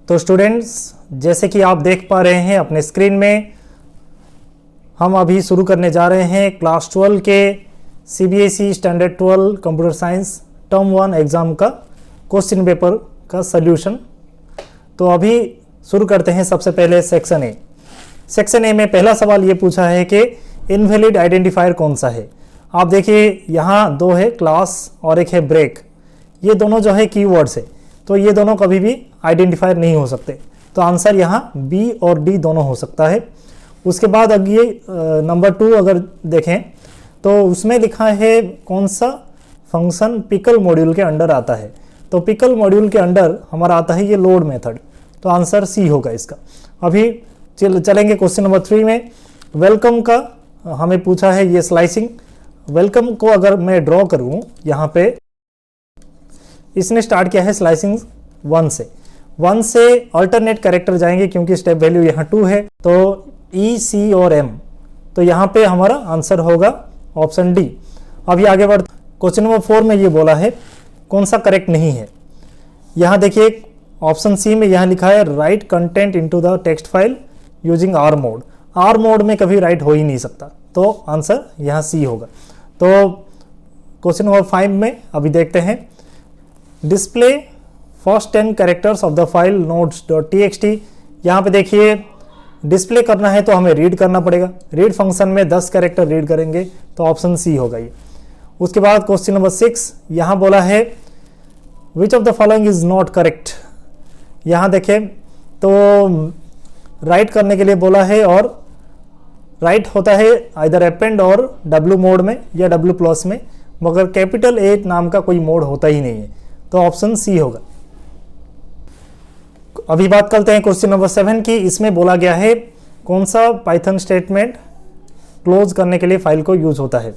तो स्टूडेंट्स, जैसे कि आप देख पा रहे हैं अपने स्क्रीन में, हम अभी शुरू करने जा रहे हैं क्लास 12 के CBSE standard 12 computer science term 1 exam का क्वेश्चन पेपर का सल्यूशन। तो अभी शुरू करते हैं सबसे पहले सेक्शन ए। सेक्शन ए में पहला सवाल ये पूछा है कि इनवैलिड आइडेंटिफायर कौन सा है। आप देखिए यहाँ दो है, क्लास और एक है ब्रेक। ये दोनों जो है कीवर्ड्स है, तो ये दोनों कभी भी आइडेंटिफायर नहीं हो सकते। तो आंसर यहाँ बी और डी दोनों हो सकता है। उसके बाद अब ये नंबर 2 अगर देखें तो उसमें लिखा है कौन सा फंक्शन पिकल मॉड्यूल के अंडर आता है। तो पिकल मॉड्यूल के अंडर हमारा आता है ये लोड मेथड, तो आंसर सी होगा इसका। अभी चलेंगे क्वेश्चन नंबर 3 में। वेलकम का हमें पूछा है ये स्लाइसिंग। वेलकम को अगर मैं ड्रॉ करूं, यहाँ पे इसने स्टार्ट किया है स्लाइसिंग 1 से अल्टरनेट कैरेक्टर जाएंगे क्योंकि स्टेप वैल्यू यहाँ 2 है। तो ई, सी और एम, तो यहाँ पे हमारा आंसर होगा ऑप्शन डी। अभी आगे बढ़ क्वेश्चन नंबर 4 में ये बोला है कौन सा करेक्ट नहीं है। यहाँ देखिए ऑप्शन सी में यहाँ लिखा है right content into the text file using are mode. Are mode में कभी राइट हो ही नहीं सकता, तो आंसर यहाँ सी होगा। तो क्वेश्चन नंबर 5 में अभी देखते हैं, display first 10 characters of the file notes.txt। यहाँ पे देखिए डिस्प्ले करना है तो हमें रीड करना पड़ेगा। रीड फंक्शन में 10 कैरेक्टर रीड करेंगे, तो ऑप्शन सी होगा ये। उसके बाद क्वेश्चन नंबर 6 यहाँ बोला है विच of the following is not correct. यहाँ देखें तो राइट करने के लिए बोला है, और राइट होता है आइदर अपेंड और W मोड में या W प्लस में, मगर कैपिटल ए नाम का कोई मोड होता ही नहीं है, तो ऑप्शन सी होगा। अभी बात करते हैं क्वेश्चन नंबर 7 की। इसमें बोला गया है कौन सा पाइथन स्टेटमेंट क्लोज करने के लिए फाइल को यूज होता है।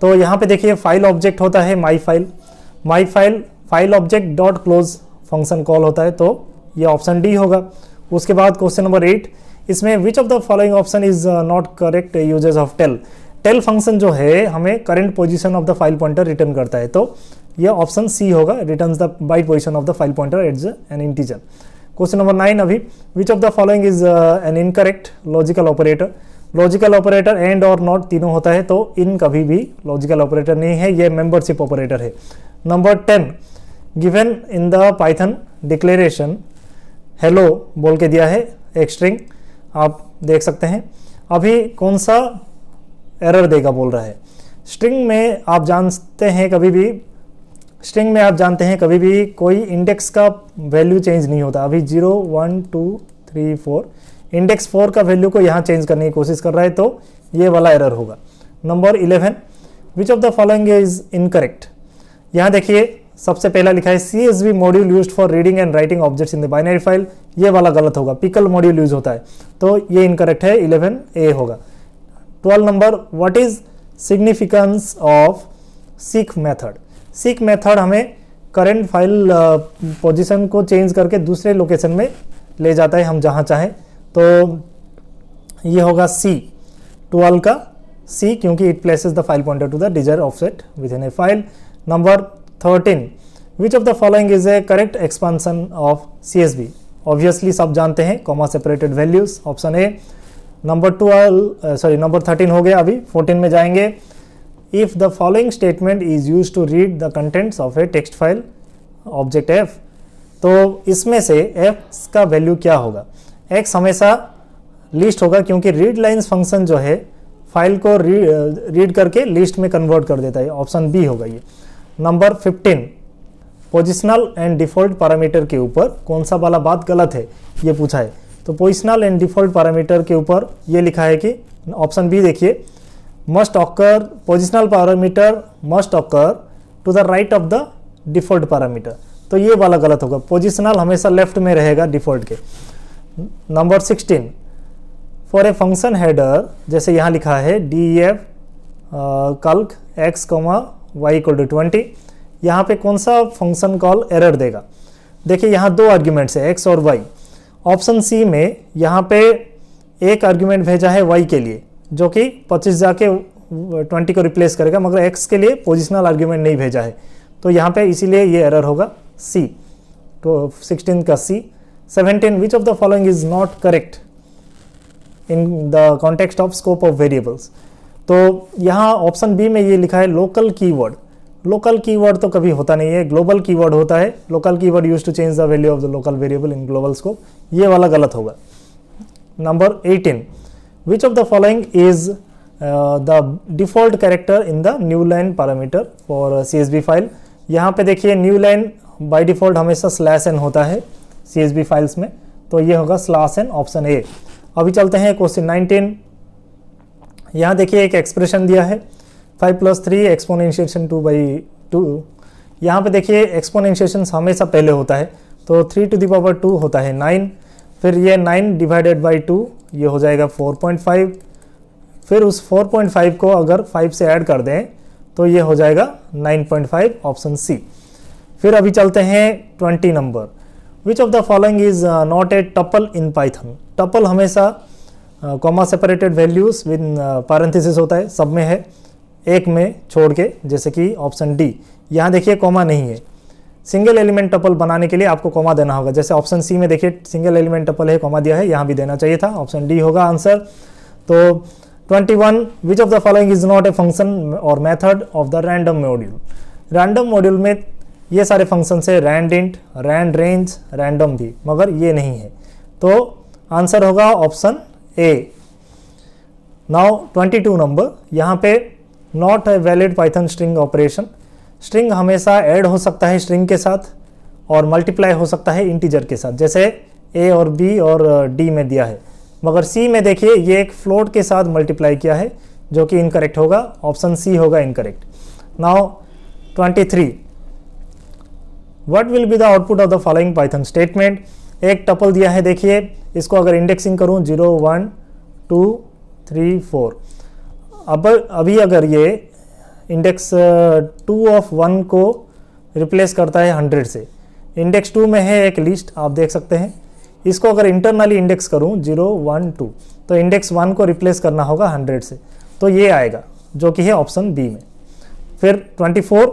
तो यहाँ पे देखिए फाइल ऑब्जेक्ट होता है my file file object dot close function call होता है, तो ये ऑप्शन डी होगा। उसके बाद क्वेश्चन नंबर 8, इसमें which of the following option is not correct uses of tell function जो है हमें current position of the file pointer return करता है, तो ये ऑप्शन सी होगा, returns the byte position of the file pointer as an integer. Question number 9 अभी, which of the following is an incorrect logical operator. Logical operator and or not तीनों होता है, तो इन कभी भी लॉजिकल ऑपरेटर नहीं है, ये मेंबरशिप ऑपरेटर है। Number 10, given in the Python declaration hello बोल के दिया है एक स्ट्रिंग, आप देख सकते हैं। अभी कौन सा एरर देगा बोल रहा है। स्ट्रिंग में आप जानते हैं कभी भी कोई इंडेक्स का वैल्यू चेंज नहीं होता। अभी 0 1 2 3 4 इंडेक्स 4 का वैल्यू को यहाँ चेंज करने की कोशिश कर रहा है, तो ये वाला एरर होगा। Number 11, which of the following is incorrect. यहाँ देखिए सबसे पहला लिखा है CSV module used for reading and writing objects in the binary file, ये वाला गलत होगा। पिकल मॉड्यूल यूज होता है, तो ये इनकरेक्ट है, 11A होगा। 12 number, what is significance of seek method. Seek method हमें करंट फाइल पोजीशन को चेंज करके दूसरे लोकेशन में ले जाता है हम जहाँ चाहें, तो ये होगा C, 12 का C, क्योंकि it places the file pointer to the desired offset within a file. Number 13, which of the following is a correct expansion of CSV। Obviously सब जानते हैं comma separated values, option A. Number 13 हो गया। अभी 14 में जाएंगे, if the following statement is use to read the contents of a text file object f। तो इसमें से f का वैल्यू क्या होगा। x हमेशा लिस्ट होगा, क्योंकि रीड लाइन्स फंक्शन जो है फाइल को रीड करके लिस्ट में कन्वर्ट कर देता है, ऑप्शन बी होगा ये। Number 15, positional and default parameter के ऊपर कौन सा वाला बात गलत है ये पूछा है। तो पोजिशनल एंड डिफॉल्ट पैरामीटर के ऊपर ये लिखा है कि ऑप्शन बी देखिए, must occur positional parameter must occur to the right of the default parameter, तो ये वाला गलत होगा। पोजिशनल हमेशा लेफ्ट में रहेगा डिफॉल्ट के। Number 16, for a function header, जैसे यहाँ लिखा है def कल्क x, y = 20, यहाँ पे कौन सा फंक्शन कॉल एरर देगा। देखिए यहाँ दो आर्ग्यूमेंट्स है x और y। ऑप्शन सी में यहाँ पे एक आर्ग्यूमेंट भेजा है y के लिए, जो कि 25 जाके 20 को रिप्लेस करेगा, मगर x के लिए पोजिशनल आर्ग्यूमेंट नहीं भेजा है, तो यहाँ पे इसीलिए ये एरर होगा C। तो 16 का C। 17 which of the following is not correct in the context of scope of variables. तो यहाँ ऑप्शन बी में ये लिखा है लोकल कीवर्ड। लोकल कीवर्ड तो कभी होता नहीं है, ग्लोबल कीवर्ड होता है। Local keyword use to change the value of the local variable in global scope, ये वाला गलत होगा। Number 18 which of the following is the default character in the new line parameter for CSV file. यहाँ पे देखिए new line by default हमेशा /n होता है CSV फाइल्स में, तो ये होगा /n ऑप्शन ए। अभी चलते हैं क्वेश्चन 19। यहाँ देखिए एक एक्सप्रेशन दिया है 5 + 3 एक्सपोनेंशिएशन 2/2। यहाँ पे देखिए एक्सपोनेंशिएशन हमेशा पहले होता है, तो 3 to the power 2 होता है 9, फिर ये 9 डिवाइडेड बाई 2 ये हो जाएगा 4.5, फिर उस 4.5 को अगर 5 से ऐड कर दें तो ये हो जाएगा 9.5 ऑप्शन सी। फिर अभी चलते हैं 20 number. Which of the following is not a tuple in Python. Tuple हमेशा comma separated values with parenthesis होता है, सब में है, एक में छोड़ के, जैसे कि ऑप्शन डी। यहाँ देखिए कॉमा नहीं है। सिंगल एलिमेंट टपल बनाने के लिए आपको कॉमा देना होगा, जैसे ऑप्शन सी में देखिए सिंगल एलिमेंट टपल है, कॉमा दिया है, यहाँ भी देना चाहिए था, ऑप्शन डी होगा आंसर। तो 21 which of the following is not a function और method of the random module. Random module में ये सारे फंक्शन है, rand int, rand range, random भी, मगर ये नहीं है, तो आंसर होगा ऑप्शन ए। नाउ 22 नंबर, यहाँ पे not a valid Python string operation. String हमेशा ऐड हो सकता है स्ट्रिंग के साथ और मल्टीप्लाई हो सकता है इंटीजर के साथ, जैसे ए और बी और डी में दिया है, मगर सी में देखिए ये एक फ्लोट के साथ मल्टीप्लाई किया है, जो कि इनकरेक्ट होगा, ऑप्शन सी होगा incorrect. Now 23 what will be the output of the following Python statement. एक टपल दिया है, देखिए इसको अगर इंडेक्सिंग करूं 0 1 2 3 4, अब अभी अगर ये इंडेक्स 2 ऑफ 1 को रिप्लेस करता है 100 से, इंडेक्स 2 में है एक लिस्ट आप देख सकते हैं, इसको अगर इंटरनली इंडेक्स करूं 0 1 2, तो इंडेक्स 1 को रिप्लेस करना होगा 100 से, तो ये आएगा जो कि है ऑप्शन बी में। फिर 24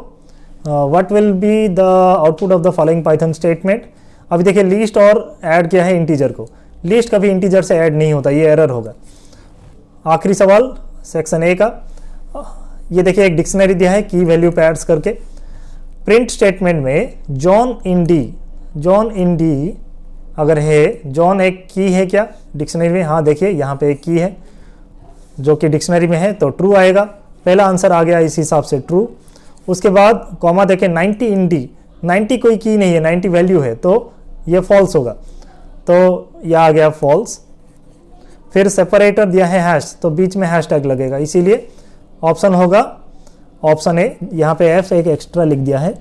what will be the output of the following Python statement. अभी देखिए लिस्ट और ऐड किया है इंटीजर को, लिस्ट कभी इंटीजर से ऐड नहीं होता, ये एरर होगा। आखिरी सवाल सेक्शन ए का, ये देखिए एक डिक्शनरी दिया है की वैल्यू पे एड्स करके। प्रिंट स्टेटमेंट में जॉन इन डी अगर है, जॉन एक की है क्या डिक्शनरी में, हाँ देखिए यहाँ पे एक की है जो कि डिक्शनरी में है, तो ट्रू आएगा। पहला आंसर आ गया इस हिसाब से ट्रू। उसके बाद कॉमा देखें 90 इन डी, 90 कोई की नहीं है, 90 वैल्यू है, तो ये फॉल्स होगा, तो यह आ गया फॉल्स। फिर सेपरेटर दिया है हैश, तो बीच में हैश टैग लगेगा, इसीलिए ऑप्शन होगा ऑप्शन ए। यहाँ पे एफ एक एक्स्ट्रा लिख दिया है,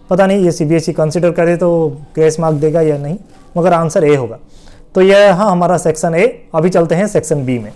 पता नहीं ये CBSE कंसिडर करे तो ग्रेस मार्क देगा या नहीं, मगर आंसर ए होगा। तो यह हाँ हमारा सेक्शन ए। अभी चलते हैं सेक्शन बी में।